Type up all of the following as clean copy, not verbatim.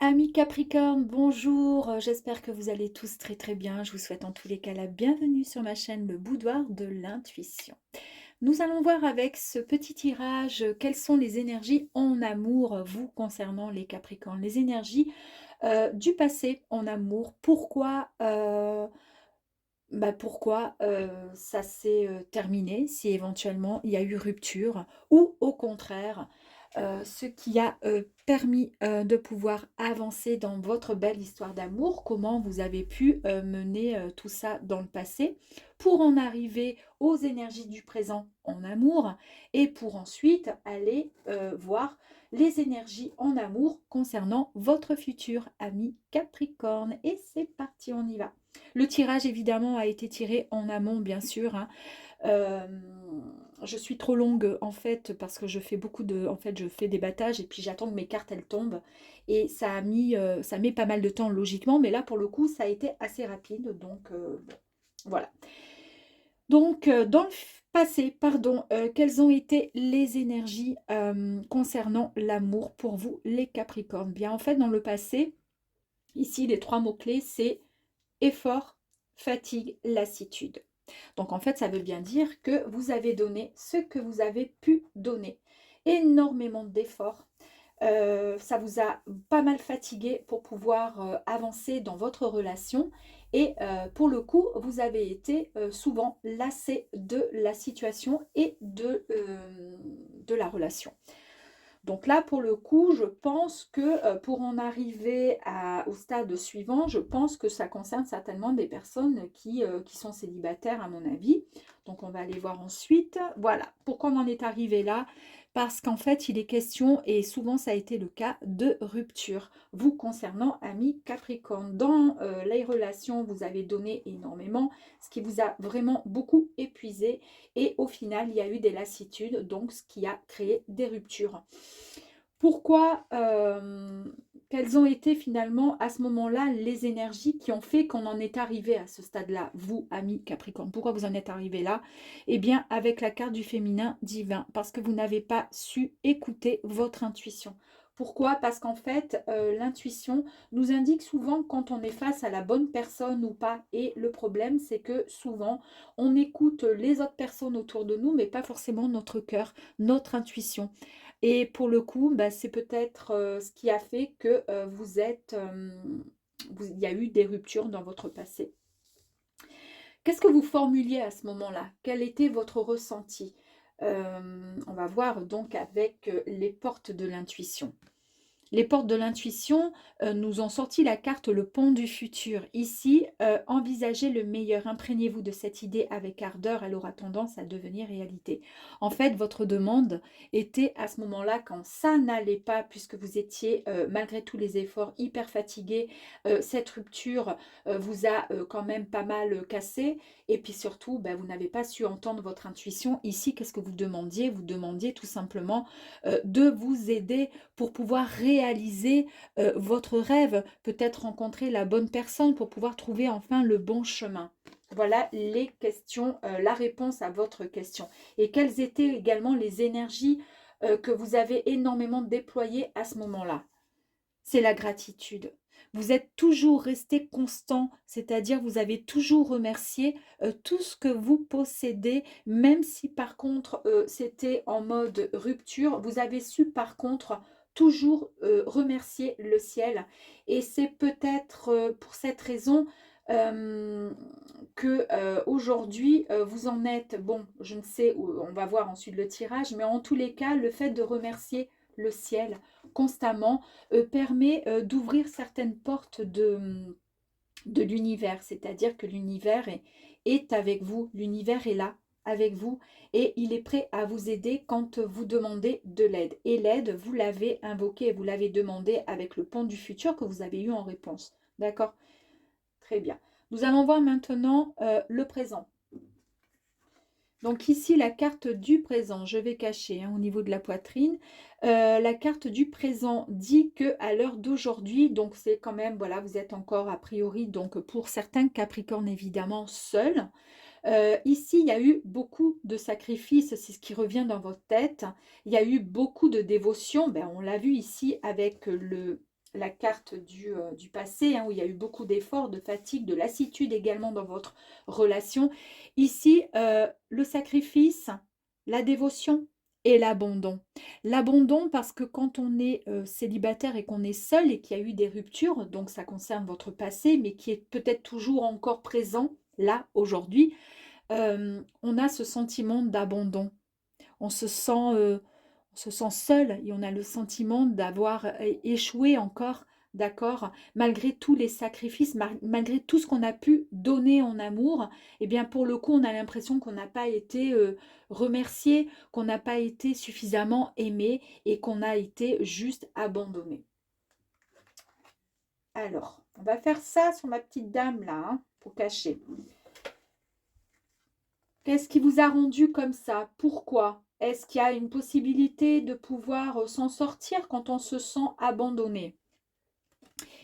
Amis Capricorne, bonjour, j'espère que vous allez tous très très bien. Je vous souhaite en tous les cas la bienvenue sur ma chaîne Le Boudoir de l'intuition. Nous allons voir avec ce petit tirage quelles sont les énergies en amour vous concernant les Capricornes. Les énergies du passé en amour. Pourquoi ça s'est terminé, si éventuellement il y a eu rupture, ou au contraire, ce qui a permis de pouvoir avancer dans votre belle histoire d'amour, comment vous avez pu mener tout ça dans le passé, pour en arriver aux énergies du présent en amour, et pour ensuite aller voir les énergies en amour concernant votre futur ami Capricorne. Et c'est parti, on y va. Le tirage, évidemment, a été tiré en amont, bien sûr, hein. Euh, je suis trop longue, en fait, parce que je fais beaucoup de... En fait, je fais des battages et puis j'attends que mes cartes, elles tombent. Et ça met pas mal de temps, logiquement. Mais là, pour le coup, ça a été assez rapide. Donc, bon, voilà. Donc, dans le passé, pardon, quelles ont été les énergies concernant l'amour pour vous, les Capricornes? Bien, en fait, dans le passé, ici, les trois mots-clés, c'est effort, fatigue, lassitude. Donc en fait, ça veut bien dire que vous avez donné ce que vous avez pu donner. Énormément d'efforts. Ça vous a pas mal fatigué pour pouvoir avancer dans votre relation. Et pour le coup, vous avez été souvent lassé de la situation et de la relation. Donc là, pour le coup, je pense que pour en arriver au stade suivant, je pense que ça concerne certainement des personnes qui sont célibataires, à mon avis. Donc on va aller voir ensuite. Voilà, pourquoi on en est arrivé là? Parce qu'en fait, il est question, et souvent ça a été le cas, de rupture. Vous concernant, amis Capricorne, dans les relations, vous avez donné énormément, ce qui vous a vraiment beaucoup épuisé. Et au final, il y a eu des lassitudes, donc ce qui a créé des ruptures. Pourquoi, quelles ont été finalement à ce moment-là les énergies qui ont fait qu'on en est arrivé à ce stade-là, vous, amis Capricorne? Pourquoi vous en êtes arrivé là? Eh bien, avec la carte du féminin divin, parce que vous n'avez pas su écouter votre intuition. Pourquoi? Parce qu'en fait, l'intuition nous indique souvent quand on est face à la bonne personne ou pas. Et le problème, c'est que souvent, on écoute les autres personnes autour de nous, mais pas forcément notre cœur, notre intuition. Et pour le coup, bah, c'est peut-être ce qui a fait que il y a eu des ruptures dans votre passé. Qu'est-ce que vous formuliez à ce moment-là? Quel était votre ressenti? On va voir donc avec les portes de l'intuition. Les portes de l'intuition nous ont sorti la carte le pont du futur. Ici, envisagez le meilleur, imprégnez-vous de cette idée avec ardeur, elle aura tendance à devenir réalité. En fait, votre demande était à ce moment-là, quand ça n'allait pas, puisque vous étiez, malgré tous les efforts, hyper fatigué, cette rupture vous a quand même pas mal cassé, et puis surtout, ben, vous n'avez pas su entendre votre intuition. Ici, qu'est-ce que vous demandiez? Vous demandiez tout simplement de vous aider pour pouvoir réaliser votre rêve, peut-être rencontrer la bonne personne pour pouvoir trouver enfin le bon chemin. Voilà les questions, la réponse à votre question. Et quelles étaient également les énergies que vous avez énormément déployées à ce moment-là? C'est la gratitude. Vous êtes toujours resté constant, c'est-à-dire vous avez toujours remercié tout ce que vous possédez, même si par contre c'était en mode rupture, vous avez su par contre toujours remercier le ciel. Et c'est peut-être pour cette raison que aujourd'hui vous en êtes, bon, je ne sais, on va voir ensuite le tirage, mais en tous les cas, le fait de remercier le ciel constamment permet d'ouvrir certaines portes de l'univers, c'est-à-dire que l'univers est avec vous, l'univers est là avec vous et il est prêt à vous aider quand vous demandez de l'aide. Et l'aide, vous l'avez invoquée, vous l'avez demandé avec le pont du futur que vous avez eu en réponse. D'accord? Très bien. Nous allons voir maintenant le présent. Donc ici, la carte du présent, je vais cacher au niveau de la poitrine. La carte du présent dit que à l'heure d'aujourd'hui, donc c'est quand même, voilà, vous êtes encore a priori, donc pour certains Capricornes évidemment, seuls. Ici, il y a eu beaucoup de sacrifices, c'est ce qui revient dans votre tête. Il y a eu beaucoup de dévotion, ben, on l'a vu ici avec la carte du passé, hein, où il y a eu beaucoup d'efforts, de fatigue, de lassitude également dans votre relation. Ici, le sacrifice, la dévotion et l'abandon. L'abandon parce que quand on est célibataire et qu'on est seul et qu'il y a eu des ruptures, donc ça concerne votre passé, mais qui est peut-être toujours encore présent là, aujourd'hui, on a ce sentiment d'abandon. On se sent, on se sent seul et on a le sentiment d'avoir échoué encore, d'accord, malgré tous les sacrifices, malgré tout ce qu'on a pu donner en amour, et bien pour le coup, on a l'impression qu'on n'a pas été remercié, qu'on n'a pas été suffisamment aimé et qu'on a été juste abandonné. Alors, on va faire ça sur ma petite dame là, hein, pour cacher. Qu'est-ce qui vous a rendu comme ça? Pourquoi? Est-ce qu'il y a une possibilité de pouvoir s'en sortir quand on se sent abandonné?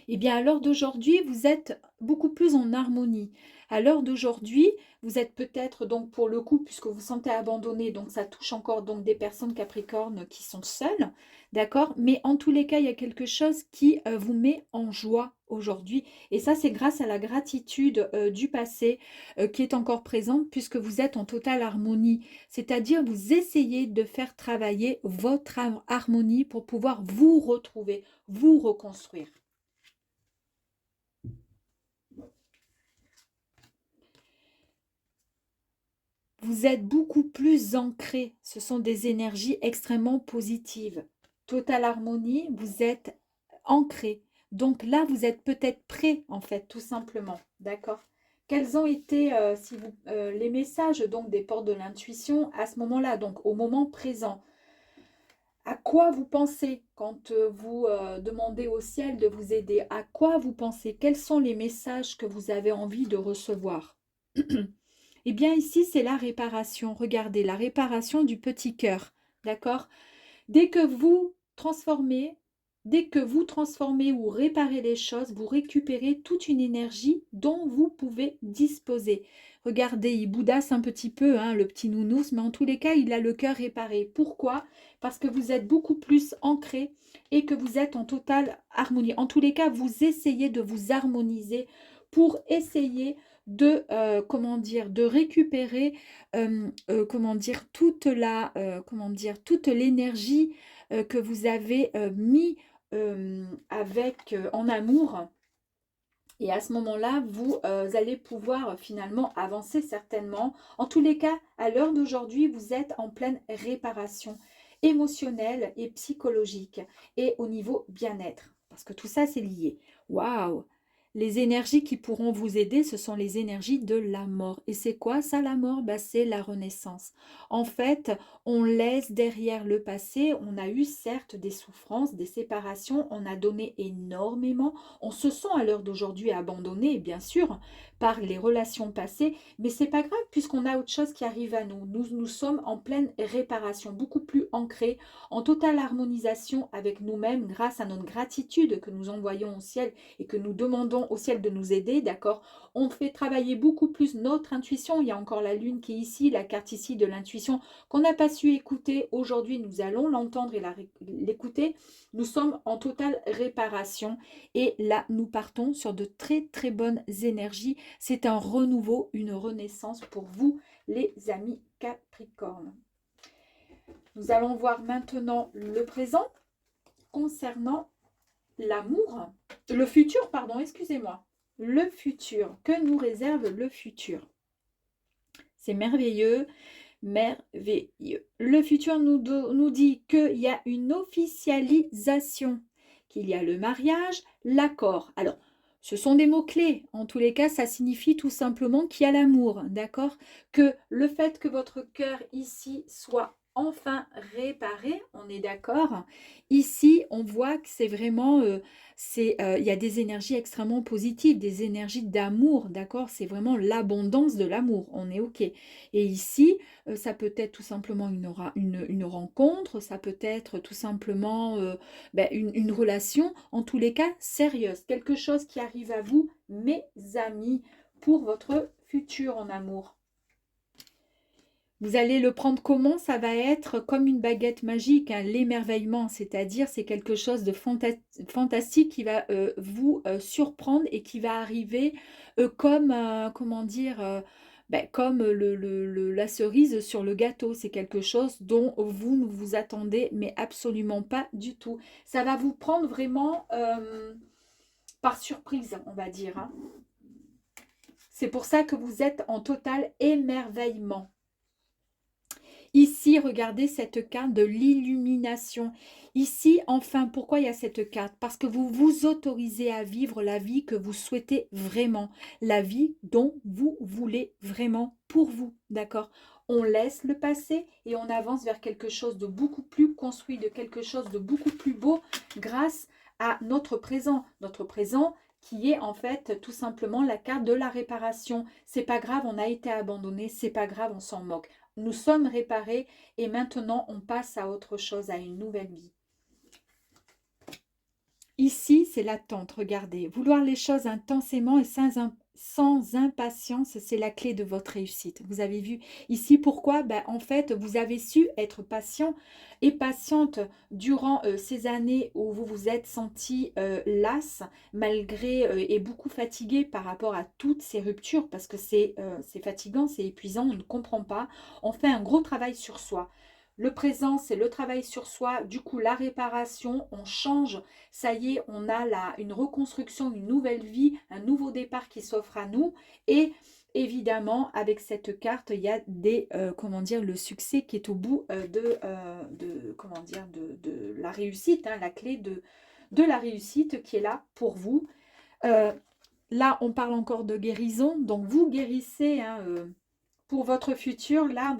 Eh bien, à l'heure d'aujourd'hui, vous êtes beaucoup plus en harmonie. À l'heure d'aujourd'hui, vous êtes peut-être, donc pour le coup, puisque vous vous sentez abandonné, donc ça touche encore donc des personnes Capricorne qui sont seules, d'accord? Mais en tous les cas, il y a quelque chose qui vous met en joie aujourd'hui. Et ça, c'est grâce à la gratitude du passé qui est encore présente, puisque vous êtes en totale harmonie. C'est-à-dire, vous essayez de faire travailler votre harmonie pour pouvoir vous retrouver, vous reconstruire. Vous êtes beaucoup plus ancré. Ce sont des énergies extrêmement positives. Totale harmonie, vous êtes ancré. Donc là, vous êtes peut-être prêt, en fait, tout simplement. D'accord? Quels ont été les messages donc des portes de l'intuition à ce moment-là, donc au moment présent? À quoi vous pensez quand vous demandez au ciel de vous aider? À quoi vous pensez? Quels sont les messages que vous avez envie de recevoir? Eh bien, ici, c'est la réparation. Regardez, la réparation du petit cœur. D'accord? Dès que vous transformez, dès que vous transformez ou réparez les choses, vous récupérez toute une énergie dont vous pouvez disposer. Regardez, il boudasse un petit peu, hein, le petit nounours, mais en tous les cas, il a le cœur réparé. Pourquoi? Parce que vous êtes beaucoup plus ancré et que vous êtes en totale harmonie. En tous les cas, vous essayez de vous harmoniser pour essayer de, comment dire, de récupérer, comment dire, toute l'énergie que vous avez mis en amour. Et à ce moment-là, vous allez pouvoir finalement avancer certainement. En tous les cas, à l'heure d'aujourd'hui, vous êtes en pleine réparation émotionnelle et psychologique et au niveau bien-être. Parce que tout ça, c'est lié. Waouh! Les énergies qui pourront vous aider, ce sont les énergies de la mort. Et c'est quoi ça, la mort? Bah, c'est la renaissance. En fait, on laisse derrière le passé, on a eu certes des souffrances, des séparations, on a donné énormément, on se sent à l'heure d'aujourd'hui abandonné, bien sûr, par les relations passées, mais c'est pas grave puisqu'on a autre chose qui arrive à nous. Nous sommes en pleine réparation, beaucoup plus ancrés, en totale harmonisation avec nous-mêmes grâce à notre gratitude que nous envoyons au ciel et que nous demandons au ciel de nous aider, d'accord? On fait travailler beaucoup plus notre intuition. Il y a encore la lune qui est ici, la carte ici de l'intuition qu'on n'a pas su écouter. Aujourd'hui, nous allons l'entendre et l'écouter. Nous sommes en totale réparation et là, nous partons sur de très très bonnes énergies. C'est un renouveau, une renaissance pour vous, les amis Capricorne. Nous allons voir maintenant le présent concernant l'amour, le futur, pardon, excusez-moi. Le futur, que nous réserve le futur? C'est merveilleux, merveilleux. Le futur nous dit qu'il y a une officialisation, qu'il y a le mariage, l'accord. Alors, ce sont des mots-clés. En tous les cas, ça signifie tout simplement qu'il y a l'amour, d'accord? Que le fait que votre cœur ici soit enfin réparé, on est d'accord? Ici, on voit que c'est vraiment, il y a des énergies extrêmement positives, des énergies d'amour, d'accord? C'est vraiment l'abondance de l'amour, on est OK. Et ici, ça peut être tout simplement une rencontre, ça peut être tout simplement une relation, en tous les cas sérieuse, quelque chose qui arrive à vous, mes amis, pour votre futur en amour. Vous allez le prendre comment? Ça va être comme une baguette magique, hein, l'émerveillement, c'est-à-dire c'est quelque chose de fantastique qui va vous surprendre et qui va arriver comme, comment dire, comme la cerise sur le gâteau. C'est quelque chose dont vous ne vous attendez, mais absolument pas du tout. Ça va vous prendre vraiment par surprise, on va dire, hein. C'est pour ça que vous êtes en total émerveillement. Ici, regardez cette carte de l'illumination. Ici, enfin, pourquoi il y a cette carte? Parce que vous vous autorisez à vivre la vie que vous souhaitez vraiment, la vie dont vous voulez vraiment pour vous, d'accord? On laisse le passé et on avance vers quelque chose de beaucoup plus construit, de quelque chose de beaucoup plus beau grâce à notre présent. Notre présent qui est en fait tout simplement la carte de la réparation. C'est pas grave, on a été abandonné, c'est pas grave, on s'en moque. Nous sommes réparés et maintenant on passe à autre chose, à une nouvelle vie. Ici, c'est l'attente, regardez. Vouloir les choses intensément et sans impatience, c'est la clé de votre réussite. Vous avez vu ici pourquoi? Ben, en fait, vous avez su être patient et patiente durant ces années où vous vous êtes senti lasse, malgré et beaucoup fatigué par rapport à toutes ces ruptures, parce que c'est fatigant, c'est épuisant, on ne comprend pas. On fait un gros travail sur soi. Le présent, c'est le travail sur soi, du coup la réparation, on change, ça y est, on a une reconstruction, une nouvelle vie, un nouveau départ qui s'offre à nous. Et évidemment, avec cette carte, il y a comment dire, le succès qui est au bout comment dire, de la réussite, hein, la clé de la réussite qui est là pour vous. Là, on parle encore de guérison, donc vous guérissez, hein, pour votre futur. Là,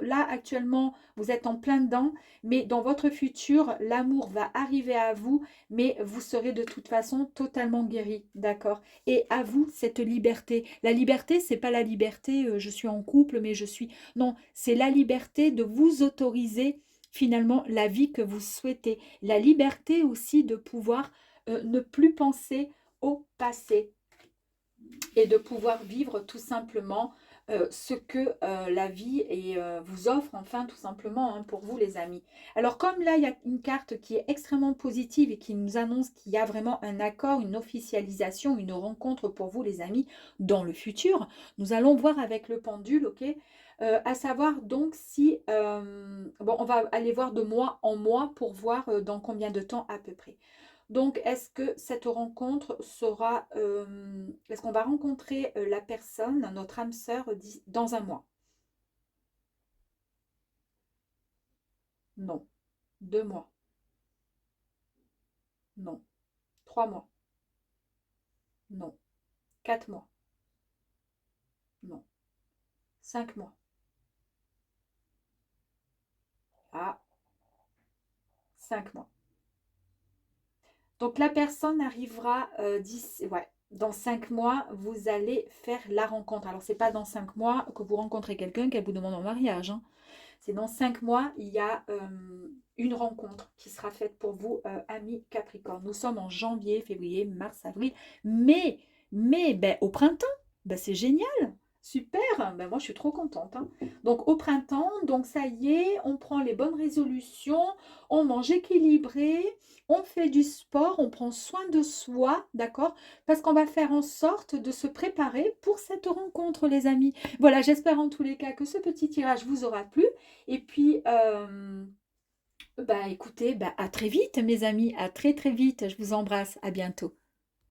là actuellement, vous êtes en plein dedans, mais dans votre futur, l'amour va arriver à vous, mais vous serez de toute façon totalement guéri, d'accord? Et à vous, cette liberté. La liberté, c'est pas la liberté, je suis en couple, mais je suis... Non, c'est la liberté de vous autoriser finalement la vie que vous souhaitez. La liberté aussi de pouvoir ne plus penser au passé et de pouvoir vivre tout simplement ce que la vie vous offre, enfin tout simplement, hein, pour vous les amis. Alors comme là il y a une carte qui est extrêmement positive et qui nous annonce qu'il y a vraiment un accord, une officialisation, une rencontre pour vous les amis dans le futur, nous allons voir avec le pendule, ok, à savoir donc si, bon on va aller voir de mois en mois pour voir dans combien de temps à peu près. Donc, est-ce que cette rencontre sera... est-ce qu'on va rencontrer la personne, notre âme sœur, dans un mois? Non. 2 mois? Non. 3 mois? Non. 4 mois? Non. 5 mois? Ah, 5 mois. Donc, la personne arrivera ouais, dans 5 mois, vous allez faire la rencontre. Alors, c'est pas dans 5 mois que vous rencontrez quelqu'un qu'elle vous demande en mariage, hein. C'est dans 5 mois, il y a une rencontre qui sera faite pour vous, amis Capricorne. Nous sommes en janvier, février, mars, avril, mais ben, au printemps, ben, c'est génial, super, ben, moi je suis trop contente, hein. Donc au printemps, donc ça y est, on prend les bonnes résolutions, on mange équilibré, on fait du sport, on prend soin de soi, d'accord? Parce qu'on va faire en sorte de se préparer pour cette rencontre, les amis. Voilà, j'espère en tous les cas que ce petit tirage vous aura plu. Et puis, bah, écoutez, bah, à très vite, mes amis. À très, très vite. Je vous embrasse. À bientôt.